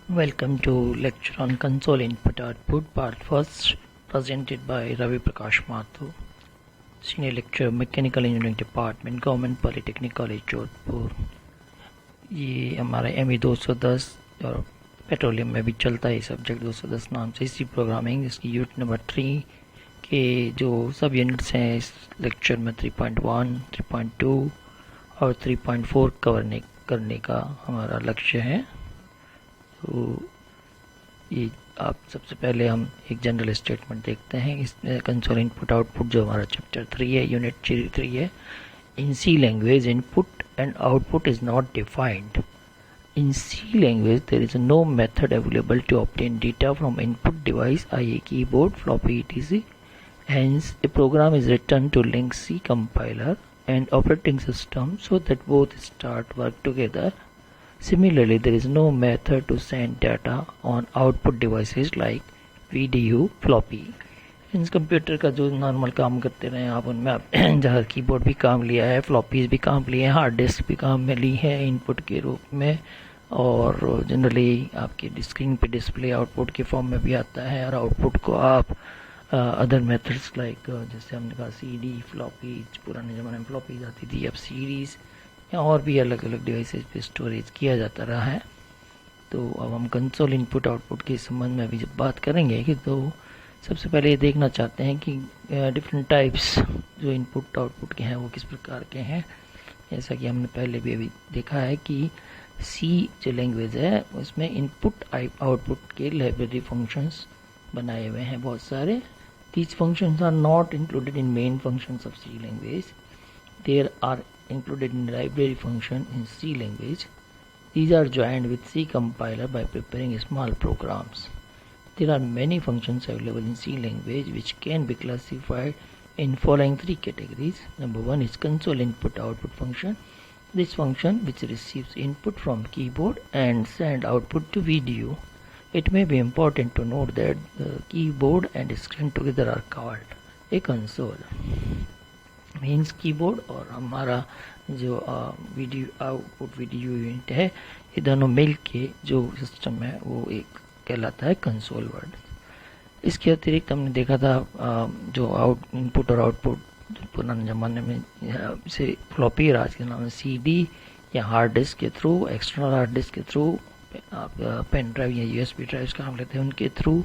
Welcome to lecture on console input output part first, presented by Ravi Prakash Mathur, Senior Lecturer Mechanical Engineering Department, Government Polytechnic College Jodhpur. ये हमारा ME 210 और petroleum में भी चलता है subject 210 नाम से इसी प्रोग्रामिंग, जिसकी यूनिट नंबर 3 के जो सब यूनिट्स हैं इस लेक्चर में 3.1, 3.2 और 3.4 करने का हमारा लक्ष्य है। तो ये आप सबसे पहले हम एक जनरल स्टेटमेंट देखते हैं। इसमें कंसोल इनपुट आउटपुट जो हमारा चैप्टर 3 है, यूनिट 3 है। In C language input and output is not defined. In C language, there is no method available to obtain data from input device, i.e. keyboard, floppy, etc. Hence, a program is written to link C compiler and operating system so that both start work together. Similarly, there is no method to send data on output devices like VDU, floppy. In computer का जो normal काम करते रहे आप, उनमें आप जहाँ keyboard भी काम लिया है, फ्लॉपीज भी काम लिए हैं, हार्ड डिस्क भी काम में ली है इनपुट के रूप में, और जनरली आपके स्क्रीन पे डिस्प्ले आउटपुट के फॉर्म में भी आता है। और आउटपुट को आप अदर मेथड्स लाइक जैसे हमने कहा CD, फ्लॉपीज, पुराने ज़माने में फ्लॉपीज आती थी, अब सीरीज या और भी अलग अलग डिवाइसेज पे स्टोरेज किया जाता रहा है। तो अब हम कंसोल इनपुट आउटपुट के संबंध में अभी जब बात करेंगे कि तो सबसे पहले ये देखना चाहते हैं कि डिफरेंट टाइप्स जो इनपुट आउटपुट के हैं वो किस प्रकार के हैं। जैसा कि हमने पहले भी अभी देखा है कि सी जो लैंग्वेज है उसमें इनपुट आउटपुट के लाइब्रेरी फंक्शंस बनाए हुए हैं बहुत सारे। These functions are not included in main functions of C language, there are included in library function in C language. These are joined with C compiler by preparing small programs. There are many functions available in C language which can be classified in following three categories. Number one is console input output function. This function which receives input from keyboard and send output to VDU. It may be important to note that the keyboard and screen together are called a console. Means keyboard और हमारा जो video output video unit है, ये दोनों मिल के जो system है वो एक कहलाता है कंसोल वर्ड। इसके अतिरिक्त हमने देखा था जो इनपुट और आउटपुट पुराने ज़माने में से फ्लॉपी और आज के नाम CD या हार्ड डिस्क के थ्रू, एक्सटर्नल हार्ड डिस्क के थ्रू, आप पेन ड्राइव या USB ड्राइव्स काम लेते हैं, उनके थ्रू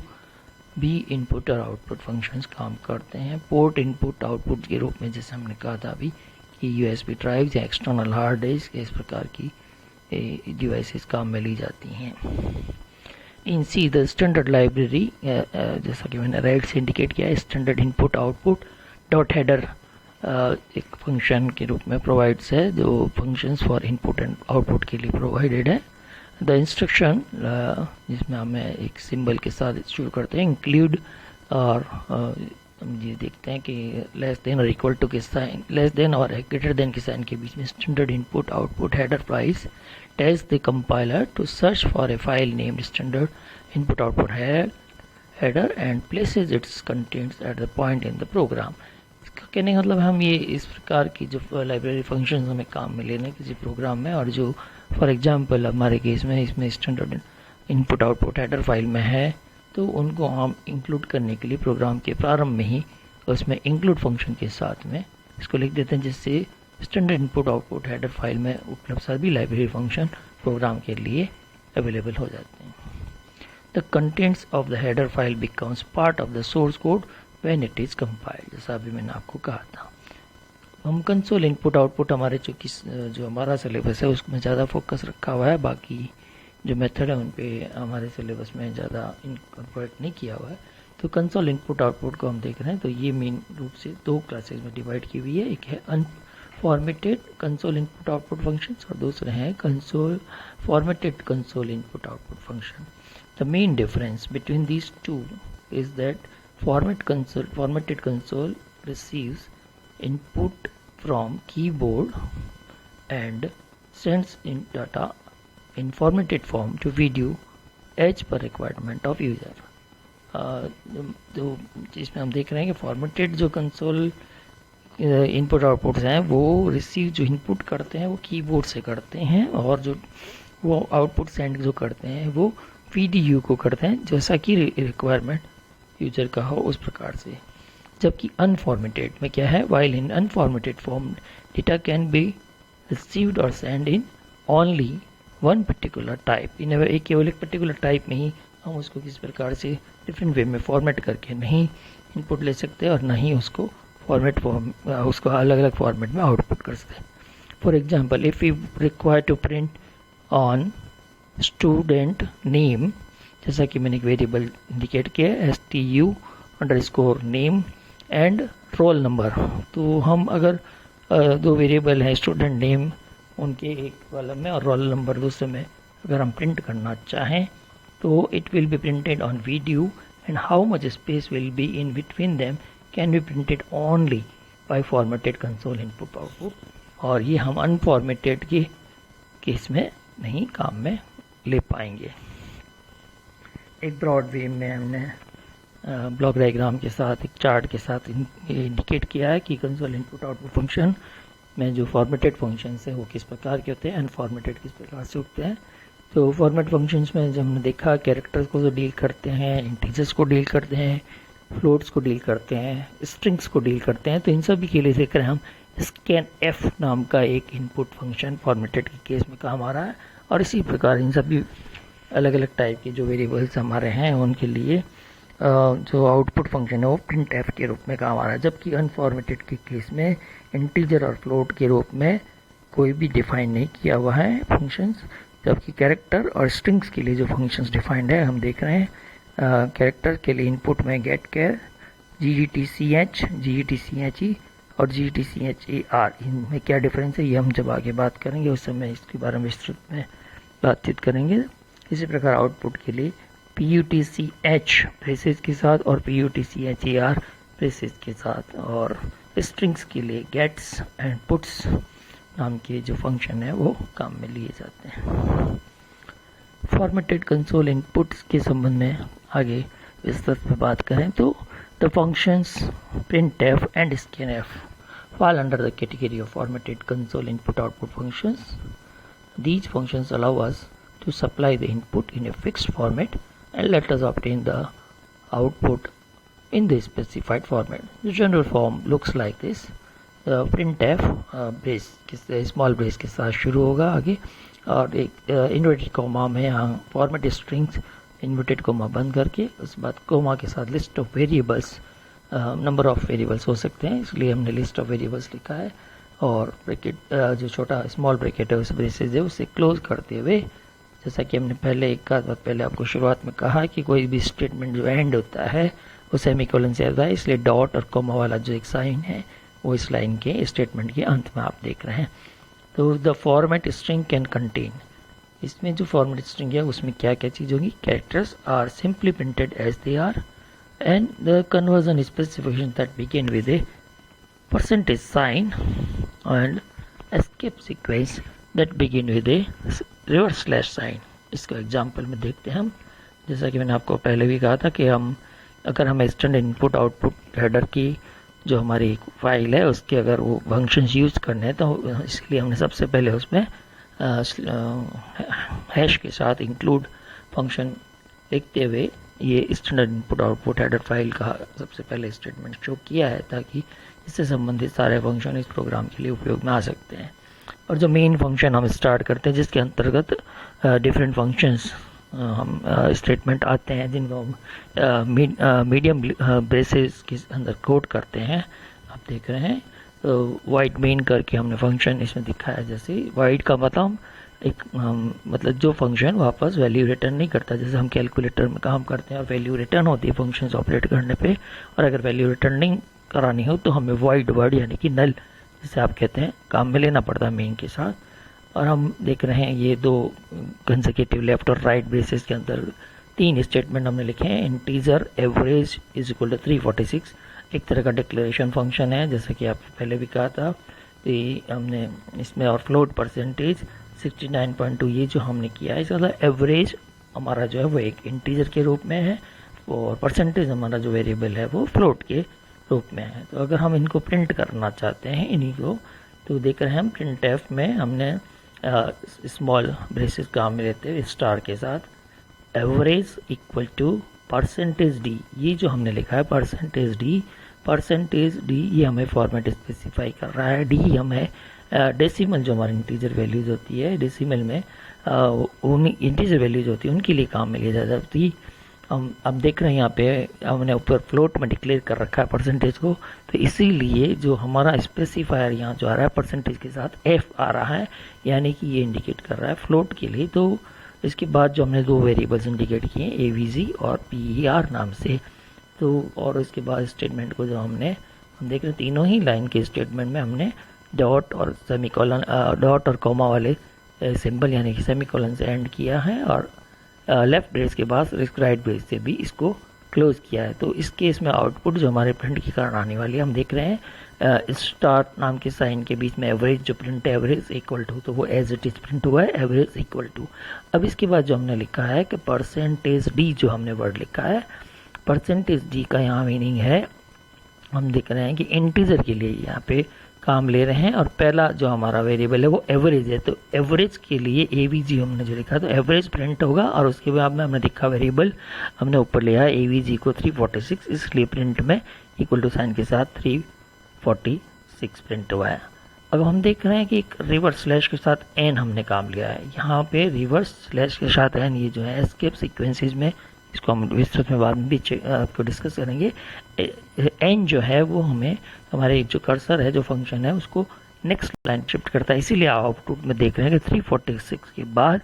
भी इनपुट और आउटपुट फंक्शंस काम करते हैं। पोर्ट इनपुट आउटपुट के रूप में जैसे हमने कहा था अभी कि USB ड्राइव या एक्सटर्नल हार्ड डिस्क इस प्रकार की डिवाइसेस काम में ली जाती हैं। इन सी द स्टैंडर्ड लाइब्रेरी जैसा कि मैंने राइट से इंडिकेट किया है, standard input output dot header एक फंक्शन के रूप में प्रोवाइड्स है जो functions for input and output के लिए प्रोवाइडेड है। द इंस्ट्रक्शन जिसमें हमें एक सिंबल के साथ शुरू करते हैं, इंक्लूड, और हम ये देखते हैं कि लेस देन और इक्वल टू के साइन, लेस देन और ग्रेटर देन के साइन के बीच में standard input output header price tells the compiler to search for a file named standard input output header and places its contents at the point in the program. इसका कहने का मतलब हम ये इस प्रकार की जो लाइब्रेरी फंक्शंस हमें काम में लेने किसी प्रोग्राम में, और जो फॉर एग्जांपल हमारे केस में इसमें standard input output header file में है, तो उनको हम इंक्लूड करने के लिए प्रोग्राम के प्रारंभ में ही उसमें इंक्लूड फंक्शन के साथ में इसको लिख देते हैं, जिससे standard input output header file में उपलब्ध सभी लाइब्रेरी फंक्शन प्रोग्राम के लिए अवेलेबल हो जाते हैं। The contents of the header file becomes part of the source code when it is compiled, जैसा अभी मैंने आपको कहा था। हम कंसोल इनपुट आउटपुट हमारे जो हमारा सिलेबस है उसमें ज़्यादा फोकस रखा हुआ है, बाकी जो मेथड है उन पे हमारे सिलेबस में ज़्यादा इनकॉर्पोरेट नहीं किया हुआ है। तो कंसोल इनपुट आउटपुट को हम देख रहे हैं, तो ये मेन रूप से दो क्लासेस में डिवाइड की हुई है। एक है unformatted console input output functions और दूसरे हैं formatted console input output function. The main difference between these two is that formatted console receives input from keyboard and sends in data in formatted form to video as per requirement of user। तो इसमें हम देख रहे हैं कि formatted जो console input outputs हैं वो रिसीव जो इनपुट करते हैं वो कीबोर्ड से करते हैं, और जो वो आउटपुट सेंड जो करते हैं वो VDU को करते हैं जैसा कि रिक्वायरमेंट यूजर का हो उस प्रकार से। जबकि अनफॉर्मेटेड में क्या है, while in unformatted form data can be received और send in only one particular type. In एक केवल एक पर्टिकुलर टाइप में ही हम उसको किसी प्रकार से डिफरेंट वे में फॉर्मेट करके नहीं इनपुट ले सकते और ना ही उसको उसको अलग अलग फॉर्मेट में आउटपुट कर सकते हैं। For example, if you require to print on student name, जैसा कि मैंने एक वेरिएबल इंडिकेट किया STU_ name and roll number, तो हम अगर दो वेरिएबल हैं स्टूडेंट नेम उनके एक कॉलम में और रोल नंबर दूसरे में अगर हम प्रिंट करना चाहें तो it will be printed on VDU and how much space will be in between them can be printed only by formatted console input output. और ये हम अनफॉर्मेटेड के केस में नहीं काम में ले पाएंगे। एक ब्रॉड वे में हमने ब्लॉक डायग्राम के साथ एक चार्ट के साथ इंडिकेट किया है कि कंसोल इनपुट आउटपुट फंक्शन में जो फॉर्मेटेड फंक्शंस है वो किस प्रकार के होते हैं, अनफॉर्मेटेड किस प्रकार से होते हैं। तो फॉर्मेट फंक्शंस में जब हमने देखा कैरेक्टर्स को जो डील करते हैं, इंटीजर्स को डील करते हैं, फ्लोट्स को डील करते हैं, स्ट्रिंग्स को डील करते हैं, तो इन सभी के लिए देख रहे हैं हम scanf नाम का एक इनपुट फंक्शन फॉर्मेटेड के केस में काम आ रहा है। और इसी प्रकार इन सभी अलग अलग टाइप के जो वेरिएबल्स हमारे हैं उनके लिए जो आउटपुट फंक्शन है वो printf के रूप में काम आ रहा है। जबकि अनफॉर्मेटेड के केस में इंटीजर और फ्लोट के रूप में कोई भी डिफाइन नहीं किया हुआ है फंक्शंस। जबकि कैरेक्टर और स्ट्रिंग्स के लिए जो फंक्शंस डिफाइंड है हम देख रहे हैं, कैरेक्टर के लिए इनपुट में getchar, gtch, gtche और gtchar, इनमें क्या डिफरेंस है ये हम जब आगे बात करेंगे उस समय इसके बारे में विस्तृत में बातचीत करेंगे। इसी प्रकार आउटपुट के लिए putch ब्रेसेस के साथ और putcher ब्रेसेस के साथ, और स्ट्रिंग्स के लिए गेट्स एंड पुट्स नाम के जो फंक्शन है वो काम में लिए जाते हैं। फॉर्मेटेड कंसोल इनपुट्स के संबंध में आगे विस्तृत में बात करें तो the functions printf and scanf fall under the category of formatted console input output functions. These functions allow us to supply the input in a fixed format and let us obtain the output in the specified format. The general form looks like this. printf brace के small brace के साथ शुरू होगा आगे, और एक inverted coma में यहाँ फॉर्मेट स्ट्रिंग्स इन्वर्टेड कोमा बंद करके उसके बाद कोमा के साथ list of variables, number of variables हो सकते हैं इसलिए हमने लिस्ट ऑफ वेरिएबल्स लिखा है। और ब्रैकेट जो छोटा स्मॉल ब्रैकेट है उस ब्रेसेस है उसे क्लोज करते हुए, जैसा कि हमने पहले एक आध बार पहले आपको शुरुआत में कहा कि कोई भी स्टेटमेंट जो एंड होता है वो सेमीकोलन से आता है, इसलिए डॉट और कोमा वाला जो एक साइन है वो इस लाइन के स्टेटमेंट के अंत में आप देख रहे हैं। तो the format string can contain, इसमें जो फॉर्मेट स्ट्रिंग है उसमें क्या क्या चीज़ होगी, characters are simply printed as they are and the conversion specification that begin with a percentage sign and escape sequence that begin with a reverse slash sign. इसको example में देखते हैं हम। जैसा कि मैंने आपको पहले भी कहा था कि अगर हम स्टैंडर्ड इनपुट आउटपुट हेडर की जो हमारी फाइल है उसके अगर वो फंक्शंस यूज़ करने हैं तो इसलिए हमने सबसे पहले उसमें हैश के साथ इंक्लूड फंक्शन लिखते हुए ये standard input output header file का सबसे पहले स्टेटमेंट शो किया है ताकि इससे संबंधित सारे फंक्शन इस प्रोग्राम के लिए उपयोग में आ सकते हैं। और जो मेन फंक्शन हम स्टार्ट करते हैं जिसके अंतर्गत डिफरेंट फंक्शंस हम स्टेटमेंट आते हैं जिनको हम मीडियम ब्रेसेस के अंदर कोड करते हैं, आप देख रहे हैं। तो वाइड मेन करके हमने फंक्शन इसमें दिखाया, जैसे वाइड का मतलब एक मतलब जो फंक्शन वापस वैल्यू रिटर्न नहीं करता, जैसे हम कैलकुलेटर में काम करते हैं और वैल्यू रिटर्न होती है फंक्शंस ऑपरेट करने पे, और अगर वैल्यू रिटर्न नहीं करानी हो तो हमें वाइड वर्ड यानी कि नल जिसे आप कहते हैं काम में लेना पड़ता है मेन के साथ। और हम देख रहे हैं ये दो कंसेक्यूटिव लेफ्ट और राइट ब्रेसेस के अंदर तीन स्टेटमेंट हमने लिखे हैं। Integer average is equal to 346 एक तरह का डिक्लेरेशन फंक्शन है, जैसा कि आपने पहले भी कहा था। तो हमने इसमें और फ्लोट परसेंटेज 69.2 ये जो हमने किया है, इसका एवरेज हमारा जो है वो एक इंटीजर के रूप में है और परसेंटेज हमारा जो वेरिएबल है वो फ्लोट के रूप में है। तो अगर हम इनको प्रिंट करना चाहते हैं इन्हीं को, तो देख रहे हैं हम printf में हमने स्मॉल ब्रेसेस काम में लेते हुए स्टार के साथ average equal to percentage D. ये जो हमने लिखा है परसेंटेज डी ये हमें फॉर्मेट स्पेसिफाई कर रहा है। डी हमें डेसिमल जो हमारी इंटीजर वैल्यूज होती है, डेसिमल में उन इंटीजर वैल्यूज होती है उनके लिए काम में लिया जाती है। हम अब देख रहे हैं यहाँ पे हमने ऊपर फ्लोट में डिक्लेयर कर रखा है परसेंटेज को, तो इसीलिए जो हमारा स्पेसिफायर यहाँ जो आ रहा है परसेंटेज के साथ एफ आ रहा है, यानी कि ये इंडिकेट कर रहा है फ्लोट के लिए। तो इसके बाद जो हमने दो वेरिएबल्स इंडिकेट किए AVG और PER नाम से, तो और इसके बाद स्टेटमेंट को जो हम देख रहे हैं तीनों ही लाइन के स्टेटमेंट में हमने डॉट और सेमीकोलन डॉट और कॉमा वाले सिंबल यानी कि सेमीकोलन से एंड किया है, और लेफ्ट ब्रेस के बाद राइट ब्रेस से भी इसको क्लोज किया है। तो इस केस में आउटपुट जो हमारे प्रिंट के कारण आने वाली है, हम देख रहे हैं स्टार नाम के साइन के बीच में एवरेज जो प्रिंट है एवरेज इक्वल टू, तो वो एज इट इज प्रिंट हुआ है एवरेज इक्वल टू। अब इसके बाद जो हमने लिखा है कि परसेंटेज डी, जो हमने वर्ड लिखा है परसेंटेज डी का यहाँ मीनिंग है, हम देख रहे हैं कि इंटीजर के लिए यहाँ पे काम ले रहे हैं, और पहला जो हमारा वेरिएबल है वो एवरेज है। तो एवरेज के लिए AVG हमने जो लिखा तो एवरेज प्रिंट होगा, और उसके बाद में हमने लिखा वेरिएबल हमने ऊपर लिया है AVG को 346, इसलिए प्रिंट में इक्वल टू साइन के साथ 346 प्रिंट हुआ है। अब हम देख रहे हैं कि एक रिवर्स स्लैश के साथ एन हमने काम लिया है। यहाँ पे रिवर्स स्लैश के साथ एन ये जो है एस्केप सीक्वेंसेज में, इसको हम विस्तृत में बाद में भी आपको डिस्कस करेंगे। एन जो है वो हमें हमारे जो कर्सर है जो फंक्शन है उसको नेक्स्ट लाइन शिफ्ट करता है, इसीलिए आउटपुट में देख रहे हैं कि 346 के बाद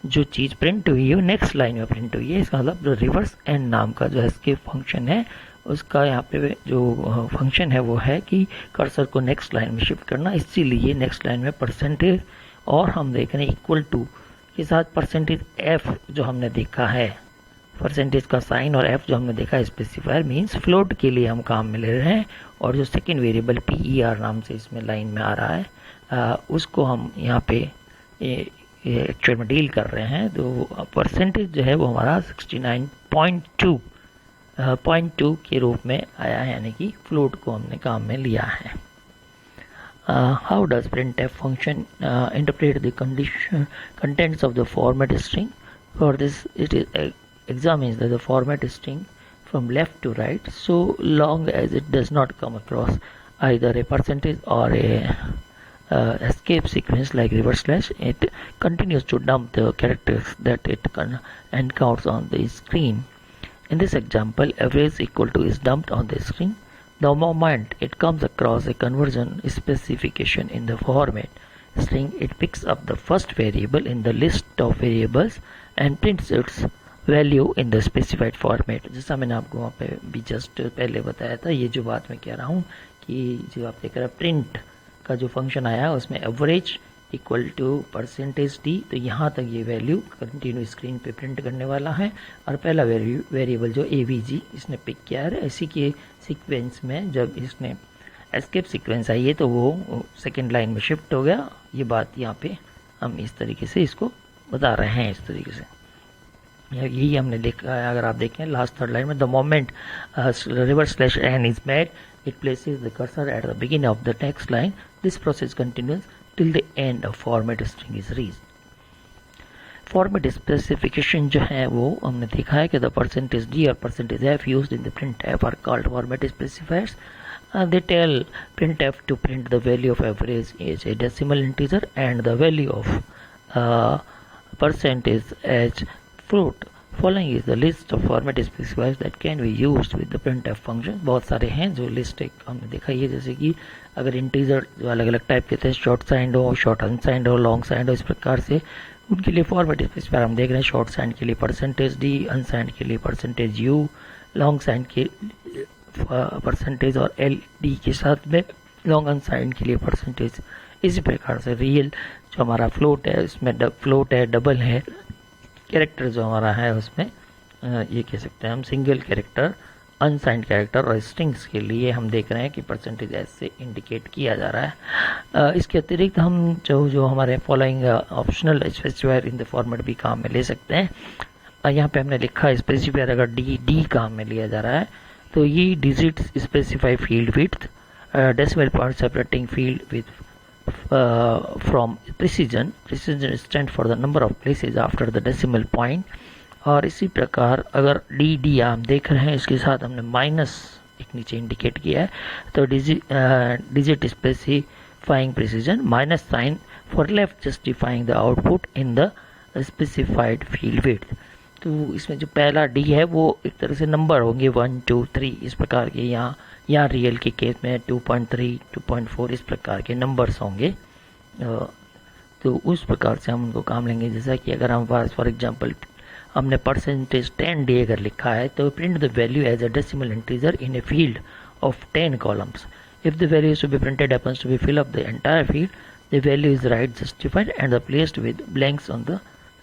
जो चीज़ प्रिंट हुई है वो नेक्स्ट लाइन में प्रिंट हुई है। इसका मतलब जो रिवर्स एन नाम का जो एस्केप फंक्शन है उसका यहाँ पे जो फंक्शन है वो है कि कर्सर को नेक्स्ट लाइन में शिफ्ट करना, इसीलिए नेक्स्ट लाइन में परसेंटेज और हम देख रहे हैं इक्वल टू के साथ परसेंटेज एफ जो हमने देखा है, परसेंटेज का साइन और एफ जो हमने देखा स्पेसिफायर मींस फ्लोट के लिए हम काम में ले रहे हैं, और जो सेकेंड वेरिएबल PER नाम से इसमें लाइन में आ रहा है उसको हम यहाँ पे एक्चुअल में डील कर रहे हैं। तो परसेंटेज जो है वो हमारा 69.2 के रूप में आया है, यानी कि फ्लोट को हमने काम में लिया है। How does printf function interpret the contents of the format string? For this, it examines the format string from left to right, so long as it does not come across either a percentage or a escape sequence like reverse slash. It continues to dump the characters that it encounters on the screen. In this example, average equal to is dumped on the screen. The moment it comes across a conversion specification in the format string, it picks up the first variable in the list of variables and prints its value in the specified format. जैसा मैंने आपको वहाँ पे भी just पहले बताया था, ये जो बात मैं कह रहा हूँ कि जो आप देख रहे हैं प्रिंट का जो फंक्शन आया है उसमें average equal to percentage D, तो यहाँ तक ये वैल्यू कंटिन्यू स्क्रीन पे प्रिंट करने वाला है, और पहला वेरिएबल जो AVG इसने पिक किया है, इसी के सीक्वेंस में जब इसने एस्केप सीक्वेंस आई है तो वो सेकेंड लाइन में शिफ्ट हो गया। ये बात यहाँ पे हम इस तरीके से इसको बता रहे हैं, इस तरीके से यही हमने देखा है। अगर आप देखें लास्ट थर्ड लाइन में the moment reverse slash N is made it places the cursor at the beginning of the next line, this process continues till the end of format string is reached. Format specification जो है वो हमने देखा है कि the percentage D और percentage F used in the printf are called format specifiers. They tell printf to print the value of average as a decimal integer and the value of percentage as float. Following is the list of format specifiers that can be used with the printf function. बहुत सारे हैं जो list एक हमने देखा है, जैसे कि अगर इंटीजर जो अलग अलग टाइप के थे, शॉर्ट साइंड हो, शॉर्ट अनसाइंड हो, लॉन्ग साइंड हो, इस प्रकार से उनके लिए फॉर्मेट स्पेसिफायर हम देख रहे हैं। शॉर्ट साइंड के लिए परसेंटेज डी, अनसाइंड के लिए परसेंटेज यू, लॉन्ग साइंड के परसेंटेज और एल डी के साथ में लॉन्ग अनसाइंड के लिए परसेंटेज। इसी प्रकार से रियल जो हमारा फ्लोट है उसमें फ्लोट है, डबल है, कैरेक्टर जो हमारा है उसमें ये कह सकते हैं हम सिंगल कैरेक्टर, अनसाइंड कैरेक्टर और स्ट्रिंग्स के लिए हम देख रहे हैं कि परसेंटेज एस से इंडिकेट किया जा रहा है। इसके अतिरिक्त हम जो हमारे following optional specifier in the format भी काम में ले सकते हैं। यहाँ पे हमने लिखा स्पेसिफायर अगर डी काम में लिया जा रहा है तो ये digit specify field width, decimal point separating field with from precision. Precision stands for the number of places after the decimal point. और इसी प्रकार अगर डी डी आप देख रहे हैं, इसके साथ हमने माइनस एक नीचे इंडिकेट किया है, तो digit specifying precision minus sign for left justifying the output in the specified field width. तो इसमें जो पहला डी है वो एक तरह से नंबर होंगे 1 2 3 इस प्रकार के, यहाँ रियल के केस में 2.3 2.4 इस प्रकार के नंबर्स होंगे। तो उस प्रकार से हम उनको काम लेंगे। जैसा कि अगर हम पास फॉर एग्जांपल हमने परसेंटेज 10 डी अगर लिखा है तो print the value as a decimal integer in a field of 10 columns. If the value to be printed happens to be fill up the entire field, the value is right justified and placed with blanks on the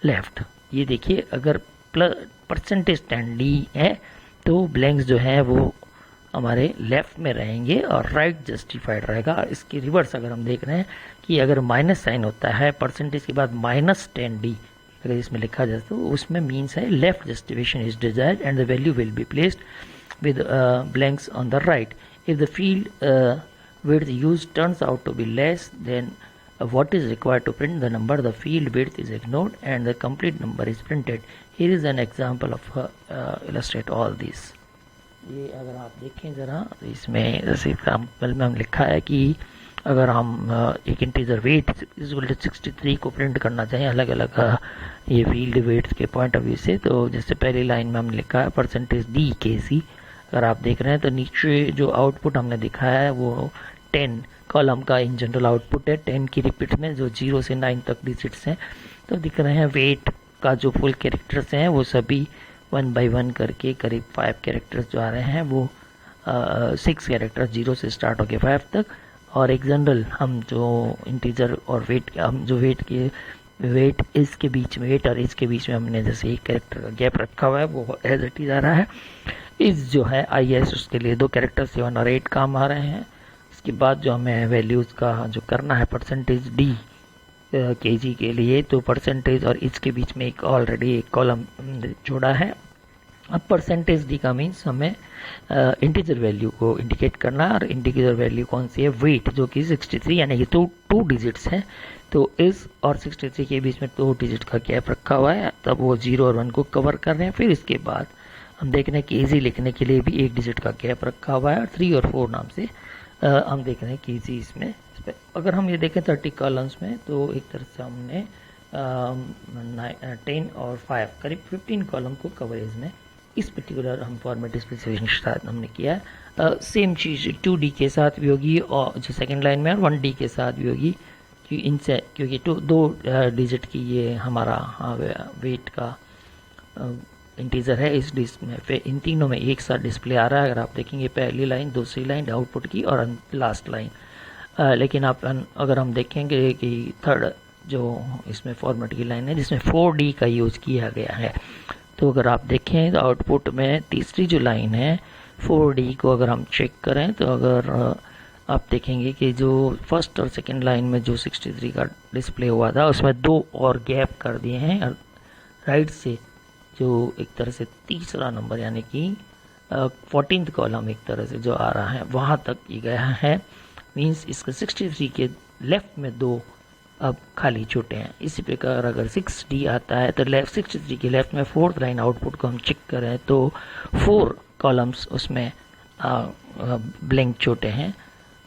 left. ये देखिए, अगर percentage 10 D है तो blanks जो है वो हमारे left में रहेंगे और राइट जस्टिफाइड रहेगा। इसकी रिवर्स अगर हम देख रहे हैं कि अगर माइनस साइन होता है परसेंटेज के बाद -10d अगर इसमें लिखा जाए तो उसमें मीन्स है left justification is desired and the value will be placed with blanks on the right. If the field width used turns out to be less than what is required to print the number, the field width is ignored and the complete number is printed. Here is an example of illustrate all these. ये अगर आप देखें ज़रा तो इसमें जैसे example में हम लिखा है कि अगर हम एक इंटीजर वेट 63 को प्रिंट करना चाहें अलग अलग ये फील्ड वेट्स के पॉइंट ऑफ व्यू से, तो जैसे पहली लाइन में हमने लिखा है परसेंटेज डी के सी। अगर आप देख रहे हैं तो नीचे जो आउटपुट हमने दिखाया है वो 10 कॉलम का इन जनरल आउटपुट है। 10 की रिपीट में जो 0 से 9 तक डिजिट्स हैं तो दिख रहे हैं। वेट का जो फुल कैरेक्टर्स हैं वो सभी 1 by 1 करके करीब 5 कैरेक्टर्स जो आ रहे हैं वो 6 कैरेक्टर्स 0 से स्टार्ट होके 5 तक। और एक जनरल हम जो इंटीजर और वेट हम जो वेट इसके बीच में वेट और इसके बीच में हमने जैसे एक कैरेक्टर का गैप रखा हुआ है वो एज इट इज आ रहा है। इस जो है IS उसके लिए 2 कैरेक्टर 7 और 8 काम आ रहे हैं। इसके बाद जो हमें वैल्यूज़ का जो करना है परसेंटेज डी केजी के लिए, तो परसेंटेज और इसके बीच में एक ऑलरेडी एक कॉलम जोड़ा है। अब परसेंटेज डी का मीन्स हमें इंटीजर वैल्यू को इंडिकेट करना है और इंटीजर वैल्यू कौन सी है, वेट जो कि 63 यानी कि 2 डिजिट्स हैं। तो इस और 63 के बीच में 2 डिजिट का गैप रखा हुआ है, तब वो 0 और 1 को कवर कर रहे हैं। फिर इसके बाद हम देख रहे हैं कि इजी लिखने के लिए भी 1 डिजिट का गैप रखा हुआ है और 3 और 4 नाम से हम देख रहे हैं कि इजी इसमें अगर हम ये देखें 30 कॉलम्स में तो एक तरह से हमने 10 और 5 करीब 15 कॉलम को कवरेज में इस पर्टिकुलर हम फॉर्मेट स्पेसिफिकेशन के साथ हमने किया है। सेम चीज़ 2D के साथ भी होगी और जो सेकंड लाइन में और 1D के साथ भी होगी कि इनसे क्योंकि 2 डिजिट की ये हमारा वेट का इंटीजर है। इस डिस्क में फिर इन तीनों में एक साथ डिस्प्ले आ रहा है। अगर आप देखेंगे पहली लाइन, दूसरी लाइन आउटपुट की और लास्ट लाइन। लेकिन आप अगर हम देखेंगे कि थर्ड जो इसमें फॉर्मेट की लाइन है जिसमें 4D का यूज़ किया गया है, तो अगर आप देखें तो आउटपुट में तीसरी जो लाइन है 4D को अगर हम चेक करें तो अगर आप देखेंगे कि जो फर्स्ट और सेकंड लाइन में जो 63 का डिस्प्ले हुआ था उसमें 2 और गैप कर दिए हैं राइट से, जो एक तरह से तीसरा नंबर यानी कि 14th कॉलम एक तरह से जो आ रहा है वहाँ तक की गया है। मीन्स इसका 63 के लेफ्ट में 2 अब खाली छूटे हैं। इसी प्रकार अगर 6D आता है तो लेफ्ट 63 के लेफ्ट में 4th लाइन आउटपुट को हम चेक करें तो 4 कॉलम्स उसमें ब्लैंक छूटे हैं।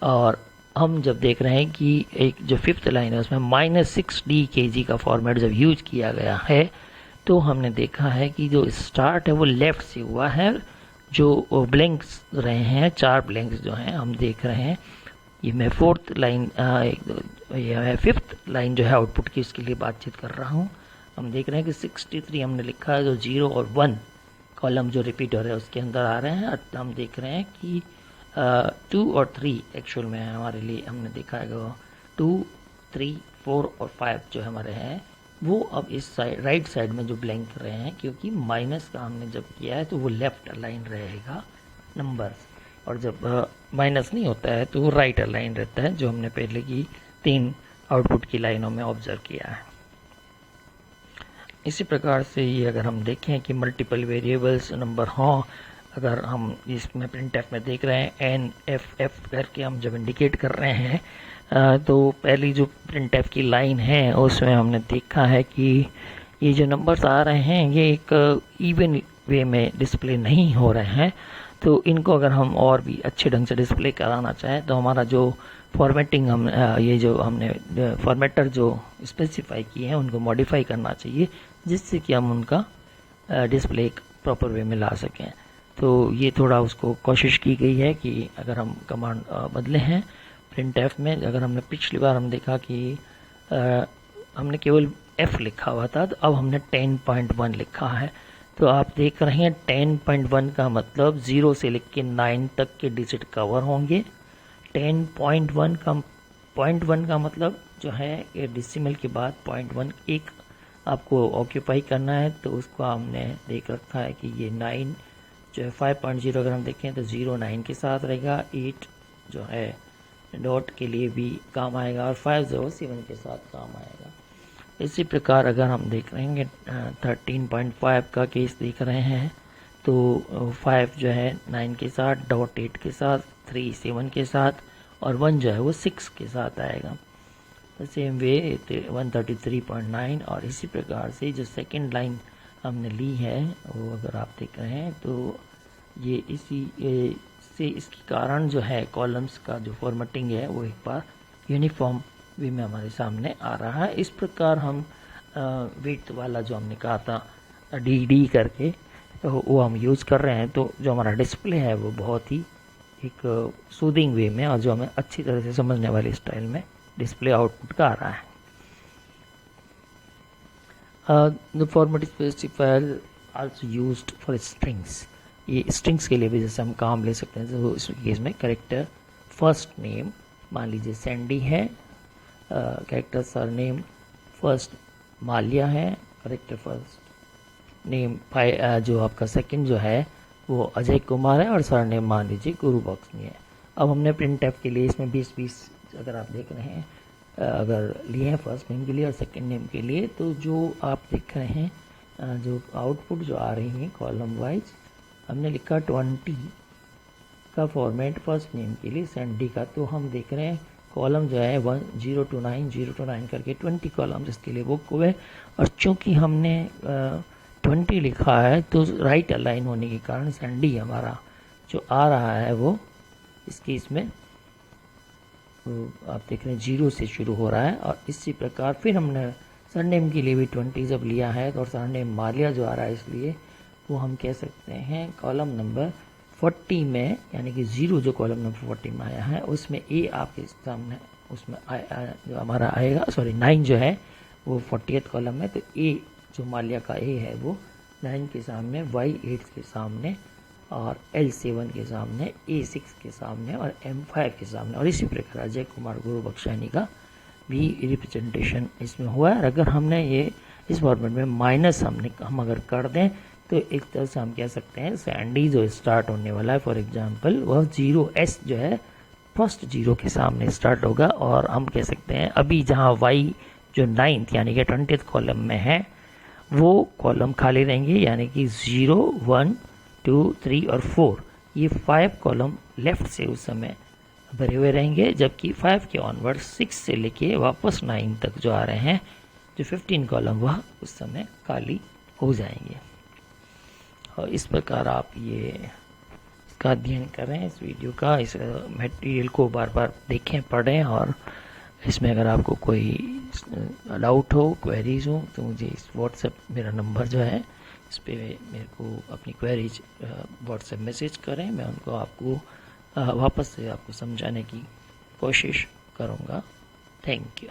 और हम जब देख रहे हैं कि एक जो 5th लाइन है उसमें -6D kg का फॉर्मेट जब यूज किया गया है तो हमने देखा है कि जो स्टार्ट है वो लेफ्ट से हुआ है। जो ब्लैंक्स रहे हैं 4 ब्लैंक्स जो हैं हम देख रहे हैं, ये मैं 4th लाइन यह है 5th लाइन जो है आउटपुट की उसके लिए बातचीत कर रहा हूँ। हम देख रहे हैं कि 63 हमने लिखा है, जो 0 और 1 कॉलम जो रिपीट हो रहे हैं उसके अंदर आ रहे हैं। और हम देख रहे हैं कि 2 और 3 एक्चुअल में हमारे लिए हमने देखा है 2, 3, 4 और 5 जो हमारे हैं वो अब इस साइड राइट साइड में जो ब्लैंक रहे हैं, क्योंकि माइनस का हमने जब किया है तो वो लेफ्ट अलाइन रहेगा नंबर्स, और जब माइनस नहीं होता है तो वो राइट अलाइन रहता है, जो हमने पहले की 3 आउटपुट की लाइनों में ऑब्जर्व किया है। इसी प्रकार से ये अगर हम देखें कि मल्टीपल वेरिएबल्स नंबर हों, अगर हम इसमें प्रिंटफ में देख रहे हैं NFF करके हम जब इंडिकेट कर रहे हैं तो पहली जो प्रिंटफ की लाइन है उसमें हमने देखा है कि ये जो नंबर्स आ रहे हैं ये एक इवन वे में डिस्प्ले नहीं हो रहे हैं, तो इनको अगर हम और भी अच्छे ढंग से डिस्प्ले कराना चाहें तो हमारा जो फॉर्मेटिंग हम ये जो हमने फॉर्मेटर जो स्पेसिफाई किए हैं उनको मॉडिफाई करना चाहिए, जिससे कि हम उनका डिस्प्ले एक प्रॉपर वे में ला सकें। तो ये थोड़ा उसको कोशिश की गई है कि अगर हम कमांड बदले हैं printf में, अगर हमने पिछली बार हम देखा कि हमने केवल f लिखा हुआ था, तो अब हमने 10.1 लिखा है। तो आप देख रहे हैं 10.1 का मतलब 0 से लेकर 9 तक के डिजिट कवर होंगे। 10.1 का 0.1 का मतलब जो है ये डेसिमल के बाद 0.1 एक आपको ऑक्यूपाई करना है, तो उसको हमने देख रखा है कि ये 9 जो है 5.0 अगर हम देखें तो 0 9 के साथ रहेगा, 8 जो है डॉट के लिए भी काम आएगा और 5 जो 7 के साथ काम आएगा। इसी प्रकार अगर हम देख रहे हैं 13.5 का केस देख रहे हैं तो 5 जो है 9 के साथ, डॉट 8 के साथ, 3 7 के साथ और 1 जो है वो 6 के साथ आएगा। सेम वे 133.9 और इसी प्रकार से जो सेकंड लाइन हमने ली है वो अगर आप देख रहे हैं तो ये इसी से इसके कारण जो है कॉलम्स का जो फॉर्मेटिंग है वो एक बार यूनिफॉर्म वे में हमारे सामने आ रहा है। इस प्रकार हम विड्थ वाला जो हमने कहा था डी करके तो वो हम यूज़ कर रहे हैं, तो जो हमारा डिस्प्ले है वो बहुत ही एक सूदिंग वे में और जो हमें अच्छी तरह से समझने वाली स्टाइल में डिस्प्ले आउटपुट का आ रहा है। The format specifier also used for strings, ये स्ट्रिंग्स के लिए भी जैसे हम काम ले सकते हैं। तो इस केस में कैरेक्टर फर्स्ट नेम मान लीजिए सैंडी है, character sir name first Mallya है, कैरेक्टर फर्स्ट नेम जो आपका सेकंड जो है वो अजय कुमार है और सर नेम मान लीजिए गुरु बख्शनी है। अब हमने प्रिंट के लिए इसमें 20 अगर आप देख रहे हैं अगर लिए हैं फर्स्ट नेम के लिए और सेकंड नेम के लिए, तो जो आप देख रहे हैं जो आउटपुट जो आ रही है कॉलम वाइज हमने लिखा 20 का फॉर्मेट फर्स्ट नेम के लिए सैंडी का, तो हम देख रहे हैं कॉलम जो है 0 to 9 करके 20 कॉलम इसके लिए बुक हुए। और चूंकि हमने 20 लिखा है तो राइट अलाइन होने के कारण सैंडी हमारा जो आ रहा है वो इस केस में आप देख रहे हैं 0 से शुरू हो रहा है। और इसी प्रकार फिर हमने सरनेम के लिए भी 20 जब लिया है और सरनेम मालिया जो आ रहा है इसलिए वो हम कह सकते हैं कॉलम नंबर 40 में, यानी कि 0 जो कॉलम नंबर 40 में आया है उसमें ए आपके सामने उसमें जो हमारा आएगा 9 जो है वो 40th कॉलम में, तो ए जो मालिया का ए है वो 9 के सामने, Y8 के सामने और L7 के सामने, A6 के सामने और M5 के सामने। और इसी प्रकार अजय कुमार गुरु बख्शानी का भी रिप्रेजेंटेशन इसमें हुआ है। अगर हमने ये इस फॉर्मेट में माइनस हम अगर कर दें तो एक तरह से हम कह सकते हैं सैंडी जो स्टार्ट होने वाला है फॉर एग्जांपल वह 0S जो है फर्स्ट 0 के सामने स्टार्ट होगा। और हम कह सकते हैं अभी जहां Y जो 9th यानी कि 20th कॉलम में है वो कॉलम खाली रहेंगे, यानी कि 0 1 2 3 और 4 ये 5 कॉलम लेफ्ट से उस समय भरे हुए रहेंगे, जबकि 5 के ऑनवर्ड 6 से लेके वापस 9 तक जो आ रहे हैं जो 15 कॉलम वह उस समय खाली हो जाएंगे। और इस प्रकार आप ये इसका अध्ययन करें, इस वीडियो का, इस मटेरियल को बार बार देखें पढ़ें। और इसमें अगर आपको कोई डाउट हो, क्वेरीज हो तो मुझे इस व्हाट्सएप मेरा नंबर जो है इस पर मेरे को अपनी क्वेरीज व्हाट्सएप मैसेज करें, मैं उनको आपको वापस से आपको समझाने की कोशिश करूँगा। Thank you.